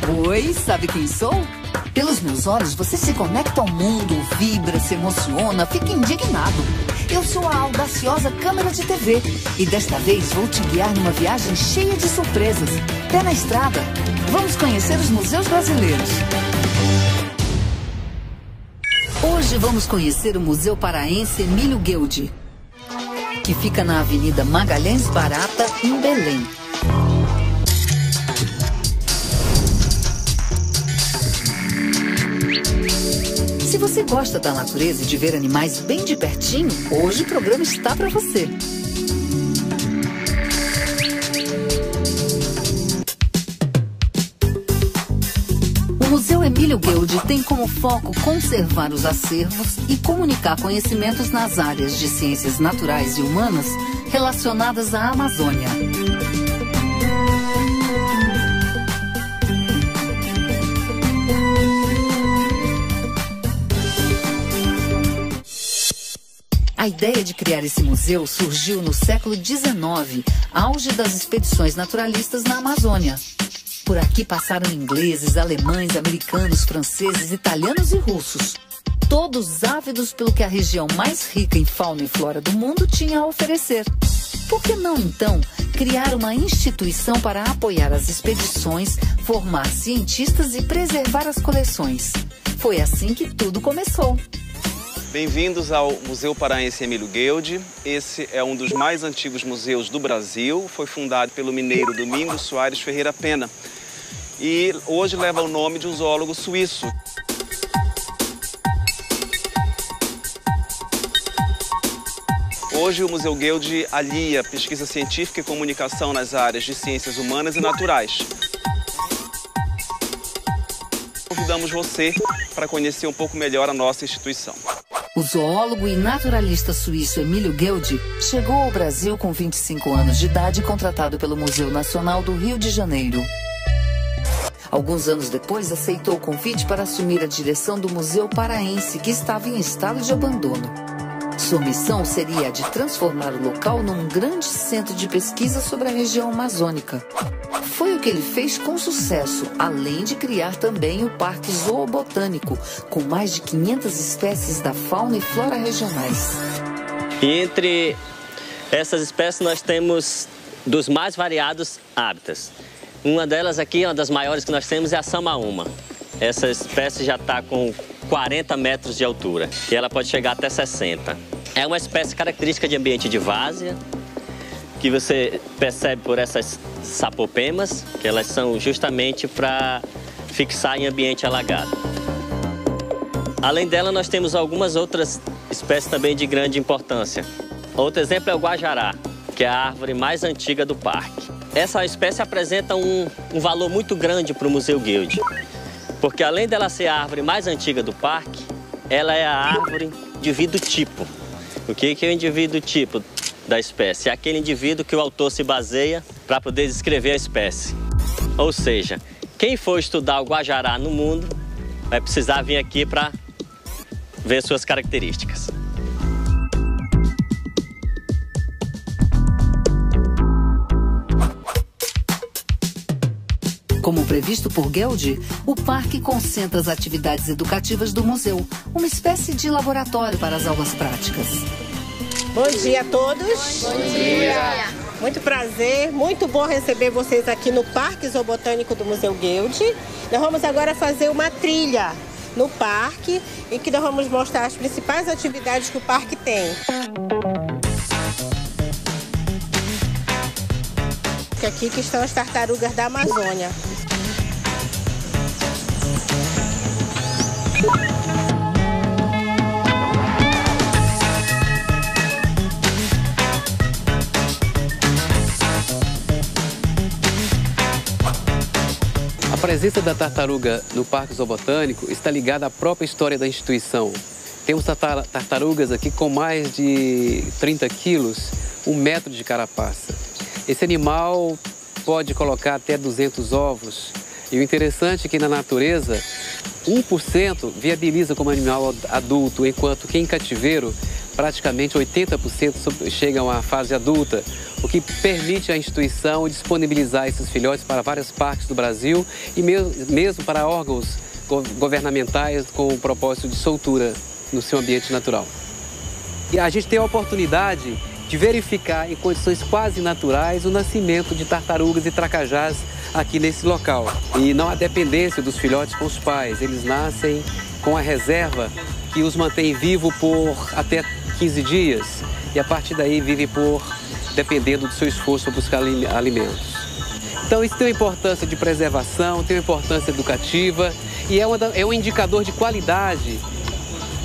Oi, sabe quem sou? Pelos meus olhos, você se conecta ao mundo, vibra, se emociona, fica indignado. Eu sou a audaciosa câmera de TV e desta vez vou te guiar numa viagem cheia de surpresas. Pé na estrada. Vamos conhecer os museus brasileiros. Hoje vamos conhecer o Museu Paraense Emílio Gueldi, que fica na Avenida Magalhães Barata, em Belém. Se você gosta da natureza e de ver animais bem de pertinho, hoje o programa está para você. O Museu Emílio Gueldi tem como foco conservar os acervos e comunicar conhecimentos nas áreas de ciências naturais e humanas relacionadas à Amazônia. A ideia de criar esse museu surgiu no século XIX, auge das expedições naturalistas na Amazônia. Por aqui passaram ingleses, alemães, americanos, franceses, italianos e russos. Todos ávidos pelo que a região mais rica em fauna e flora do mundo tinha a oferecer. Por que não, então, criar uma instituição para apoiar as expedições, formar cientistas e preservar as coleções? Foi assim que tudo começou. Bem-vindos ao Museu Paraense Emílio Gueldi. Esse é um dos mais antigos museus do Brasil. Foi fundado pelo mineiro Domingos Soares Ferreira Pena. E hoje leva o nome de um zoólogo suíço. Hoje o Museu Gueldi alia pesquisa científica e comunicação nas áreas de ciências humanas e naturais. Convidamos você para conhecer um pouco melhor a nossa instituição. O zoólogo e naturalista suíço Emílio Gueldi chegou ao Brasil com 25 anos de idade, contratado pelo Museu Nacional do Rio de Janeiro. Alguns anos depois, aceitou o convite para assumir a direção do Museu Paraense, que estava em estado de abandono. Sua missão seria a de transformar o local num grande centro de pesquisa sobre a região amazônica. Foi o que ele fez com sucesso, além de criar também o Parque Zoobotânico, com mais de 500 espécies da fauna e flora regionais. E entre essas espécies nós temos dos mais variados hábitats. Uma delas aqui, uma das maiores que nós temos, é a samaúma. Essa espécie já está com 40 metros de altura e ela pode chegar até 60. É uma espécie característica de ambiente de várzea, que você percebe por essas sapopemas, que elas são justamente para fixar em ambiente alagado. Além dela, nós temos algumas outras espécies também de grande importância. Outro exemplo é o guajará, que é a árvore mais antiga do parque. Essa espécie apresenta um valor muito grande para o Museu Gueldi, porque além dela ser a árvore mais antiga do parque, ela é a árvore indivíduo tipo. O que é o indivíduo tipo da espécie? É aquele indivíduo que o autor se baseia para poder descrever a espécie. Ou seja, quem for estudar o guajará no mundo vai precisar vir aqui para ver suas características. Como previsto por Gueldi, o parque concentra as atividades educativas do museu, uma espécie de laboratório para as aulas práticas. Bom dia a todos. Bom dia. Muito prazer, muito bom receber vocês aqui no Parque Zoobotânico do Museu Gueldi. Nós vamos agora fazer uma trilha no parque, em que nós vamos mostrar as principais atividades que o parque tem. Aqui que estão as tartarugas da Amazônia. A presença da tartaruga no Parque Zoobotânico está ligada à própria história da instituição. Temos tartarugas aqui com mais de 30 quilos, 1 metro de carapaça. Esse animal pode colocar até 200 ovos. E o interessante é que na natureza, 1% viabiliza como animal adulto, enquanto que em cativeiro, praticamente 80% chegam à fase adulta, o o que permite à instituição disponibilizar esses filhotes para várias partes do Brasil e mesmo para órgãos governamentais com o propósito de soltura no seu ambiente natural. E a gente tem a oportunidade de verificar em condições quase naturais o nascimento de tartarugas e tracajás aqui nesse local. E não há dependência dos filhotes com os pais, eles nascem com a reserva que os mantém vivos por até 15 dias e a partir daí vivem dependendo do seu esforço para buscar alimentos. Então isso tem uma importância de preservação, tem uma importância educativa e é um indicador de qualidade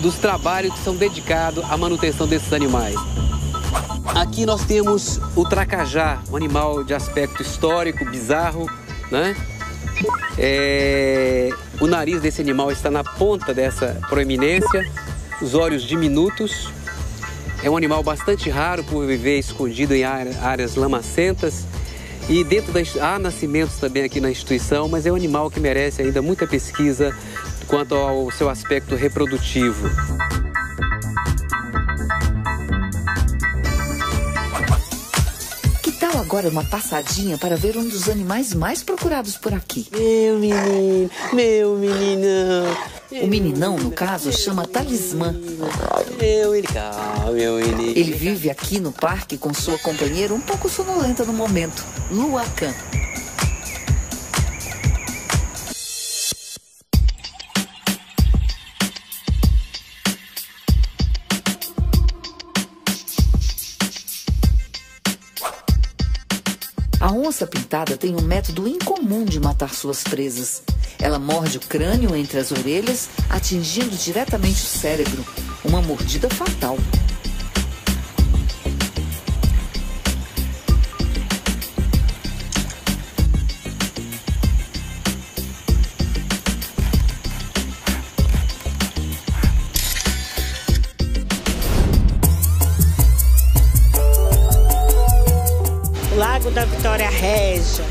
dos trabalhos que são dedicados à manutenção desses animais. Aqui nós temos o tracajá, um animal de aspecto histórico, bizarro, né? O nariz desse animal está na ponta dessa proeminência, os olhos diminutos. É um animal bastante raro por viver escondido em áreas lamacentas. E dentro há nascimentos também aqui na instituição, mas é um animal que merece ainda muita pesquisa quanto ao seu aspecto reprodutivo. Que tal agora uma passadinha para ver um dos animais mais procurados por aqui? Meu menino, meu meninão. O meninão, no caso, chama Talismã. Meu menino. Ele vive aqui no parque com sua companheira um pouco sonolenta no momento, Luacan. A onça-pintada tem um método incomum de matar suas presas. Ela morde o crânio entre as orelhas, atingindo diretamente o cérebro. Uma mordida fatal. Lago da Vitória Régia.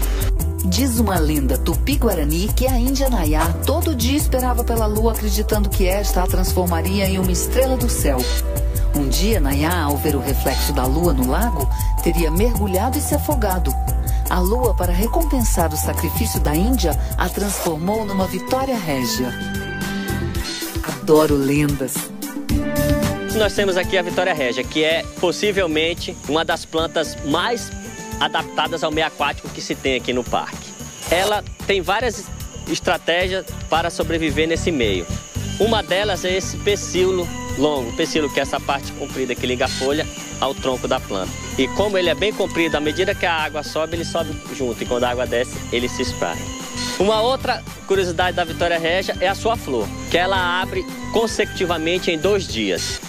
Diz uma lenda tupi-guarani que a índia Nayá todo dia esperava pela lua acreditando que esta a transformaria em uma estrela do céu. Um dia, Nayá, ao ver o reflexo da lua no lago, teria mergulhado e se afogado. A lua, para recompensar o sacrifício da Índia, a transformou numa Vitória Régia. Adoro lendas. Nós temos aqui a Vitória Régia, que é possivelmente uma das plantas mais adaptadas ao meio aquático que se tem aqui no parque. Ela tem várias estratégias para sobreviver nesse meio. Uma delas é esse pecíolo longo, pecíolo que é essa parte comprida que liga a folha ao tronco da planta. E como ele é bem comprido, à medida que a água sobe, ele sobe junto, e quando a água desce, ele se espraia. Uma outra curiosidade da Vitória Régia é a sua flor, que ela abre consecutivamente em 2 dias.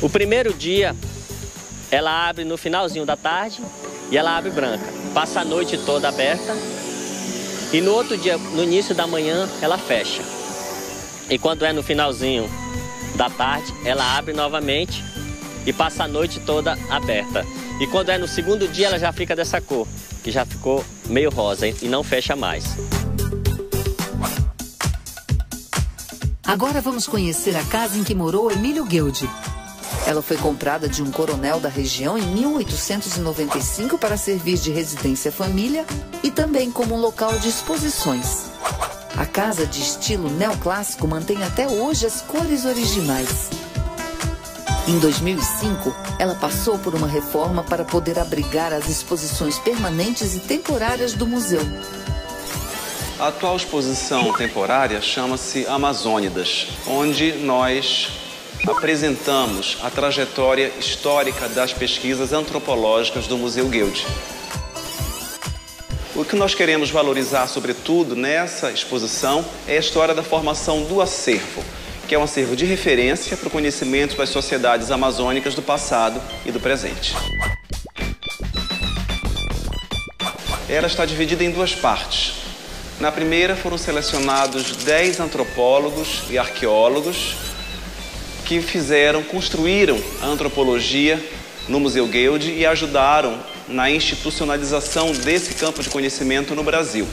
O primeiro dia, ela abre no finalzinho da tarde, e ela abre branca, passa a noite toda aberta e no outro dia, no início da manhã, ela fecha. E quando é no finalzinho da tarde, ela abre novamente e passa a noite toda aberta. E quando é no segundo dia, ela já fica dessa cor, que já ficou meio rosa e não fecha mais. Agora vamos conhecer a casa em que morou Emílio Gueldi. Ela foi comprada de um coronel da região em 1895 para servir de residência família e também como um local de exposições. A casa de estilo neoclássico mantém até hoje as cores originais. Em 2005, ela passou por uma reforma para poder abrigar as exposições permanentes e temporárias do museu. A atual exposição temporária chama-se Amazônidas, onde nós apresentamos a trajetória histórica das pesquisas antropológicas do Museu Gueldi. O que nós queremos valorizar, sobretudo, nessa exposição é a história da formação do acervo, que é um acervo de referência para o conhecimento das sociedades amazônicas do passado e do presente. Ela está dividida em 2 partes. Na primeira foram selecionados 10 antropólogos e arqueólogos que construíram a antropologia no Museu Gueldi e ajudaram na institucionalização desse campo de conhecimento no Brasil.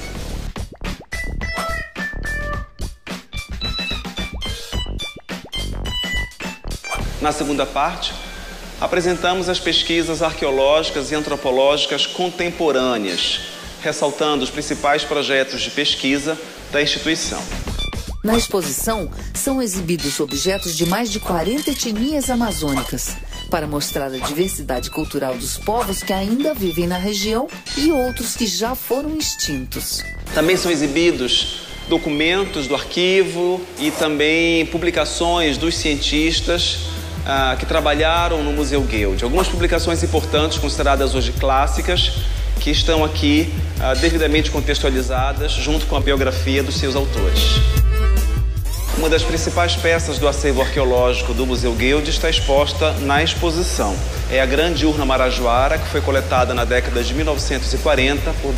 Na segunda parte, apresentamos as pesquisas arqueológicas e antropológicas contemporâneas, ressaltando os principais projetos de pesquisa da instituição. Na exposição, são exibidos objetos de mais de 40 etnias amazônicas, para mostrar a diversidade cultural dos povos que ainda vivem na região e outros que já foram extintos. Também são exibidos documentos do arquivo e também publicações dos cientistas que trabalharam no Museu Guild. Algumas publicações importantes, consideradas hoje clássicas, que estão aqui devidamente contextualizadas junto com a biografia dos seus autores. Uma das principais peças do acervo arqueológico do Museu Guild está exposta na exposição. É a grande urna marajoara, que foi coletada na década de 1940 por